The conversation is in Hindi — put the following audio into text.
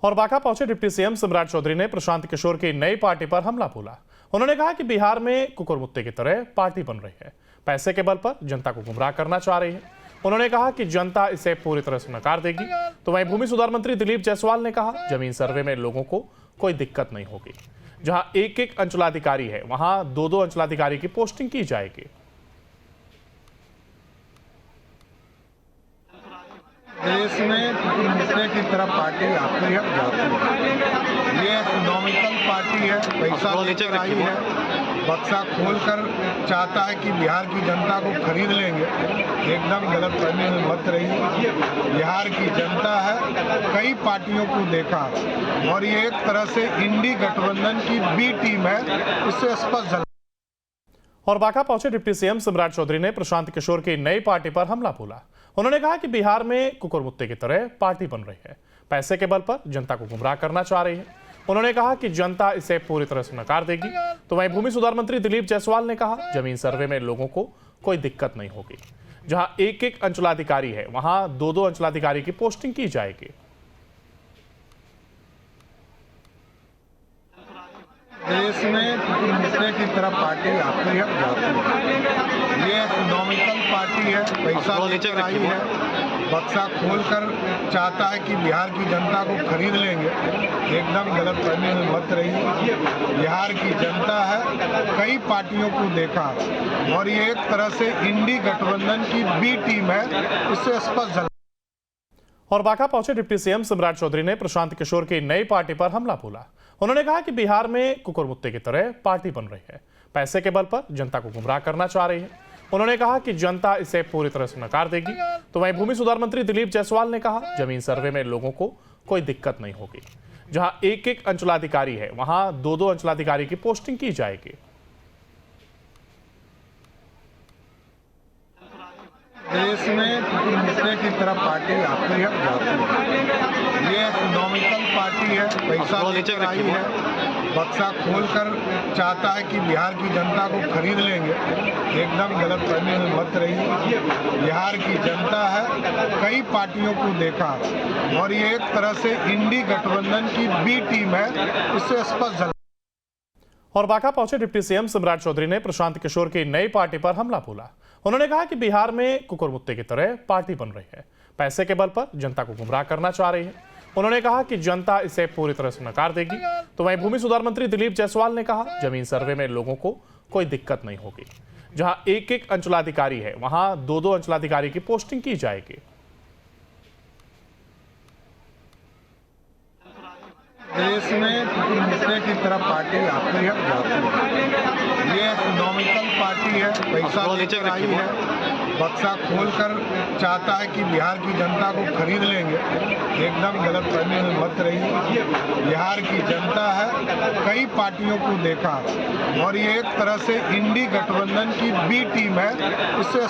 और बांका पहुंचे डिप्टी सीएम सम्राट चौधरी ने प्रशांत किशोर की नई पार्टी पर हमला बोला। उन्होंने कहा कि बिहार में कुकुरमुत्ते की तरह पार्टी बन रही है, पैसे के बल पर जनता को गुमराह करना चाह रही है। उन्होंने कहा कि जनता इसे पूरी तरह से नकार देगी। तो वहीं भूमि सुधार मंत्री दिलीप जायसवाल ने कहा, जमीन सर्वे में लोगों को कोई दिक्कत नहीं होगी। जहां एक एक अंचलाधिकारी है, वहां दो दो अंचलाधिकारी की पोस्टिंग की जाएगी। देश में कुकुरमुत्ते की तरह पार्टी आती है, जाती है। ये इकोनॉमिकल पार्टी है, पैसा लेकर आई है, बक्सा खोलकर चाहता है कि बिहार की जनता को खरीद लेंगे। एकदम गलत फहमी में मत रहिए। बिहार की जनता है, कई पार्टियों को देखा और ये एक तरह से इंडी गठबंधन की बी टीम है, इससे स्पष्ट झलक। और बांका पहुंचे डिप्टी सीएम सम्राट चौधरी ने प्रशांत किशोर की नई पार्टी पर हमला बोला। उन्होंने कहा कि बिहार में कुकुरमुत्ते की तरह पार्टी बन रही है, पैसे के बल पर जनता को गुमराह करना चाह रही है। उन्होंने कहा कि जनता इसे पूरी तरह से नकार देगी। तो वहीं भूमि सुधार मंत्री दिलीप जायसवाल ने कहा, जमीन सर्वे में लोगों को कोई दिक्कत नहीं होगी। जहां एक एक अंचलाधिकारी है, वहां दो दो अंचलाधिकारी की पोस्टिंग की जाएगी। देश में कुकुरमुत्ते की तरह पार्टी आती है, जाती है। ये इकोनॉमिकल पार्टी है, पैसा लेकर आई है, बक्सा खोलकर चाहता है कि बिहार की जनता को खरीद लेंगे। एकदम गलत फहमी में मत रहिए। बिहार की जनता है, कई पार्टियों को देखा और ये एक तरह से इंडी गठबंधन की बी टीम है, इससे स्पष्ट झलक। और बांका पहुंचे डिप्टी सीएम सम्राट चौधरी ने प्रशांत किशोर की नई पार्टी पर हमला बोला। उन्होंने कहा कि बिहार में कुकुरमुत्ते की तरह पार्टी बन रही है, पैसे के बल पर जनता को गुमराह करना चाह रही है। उन्होंने कहा कि जनता इसे पूरी तरह से नकार देगी। तो वहीं भूमि सुधार मंत्री दिलीप जायसवाल ने कहा, जमीन सर्वे में लोगों को कोई दिक्कत नहीं होगी। जहां एक एक अंचलाधिकारी है, वहां दो दो अंचलाधिकारी की पोस्टिंग की जाएगी। देश में कुकुरमुत्ते की तरह पार्टी आती है, जाती है। ये इकोनॉमिकल पार्टी है, पैसा लेकर आई है, बक्सा खोलकर चाहता है कि बिहार की जनता को खरीद लेंगे। एकदम गलत फहमी में मत रहिए। बिहार की जनता है, कई पार्टियों को देखा और ये एक तरह से इंडी गठबंधन की बी टीम है, इससे स्पष्ट झलक। और बांका पहुंचे डिप्टी सीएम सम्राट चौधरी ने प्रशांत किशोर की नई पार्टी पर हमला बोला। उन्होंने कहा कि बिहार में कुकुरमुत्ते की तरह पार्टी बन रही है, पैसे के बल पर जनता को गुमराह करना चाह रही है। उन्होंने कहा कि जनता इसे पूरी तरह से नकार देगी। तो वहीं भूमि सुधार मंत्री दिलीप जायसवाल ने कहा, जमीन सर्वे में लोगों को कोई दिक्कत नहीं होगी। जहां एक एक अंचलाधिकारी है, वहां दो दो अंचलाधिकारी की पोस्टिंग की जाएगी। देश में कुकुरमुत्ते की तरह पार्टी आती है, जाती है। ये इकोनॉमिकल पार्टी है, पैसा लेकर आई है, बक्सा खोलकर चाहता है कि बिहार की जनता को खरीद लेंगे। एकदम गलत फहमी में मत रहिए। बिहार की जनता है, कई पार्टियों को देखा और ये एक तरह से इंडी गठबंधन की बी टीम है, इससे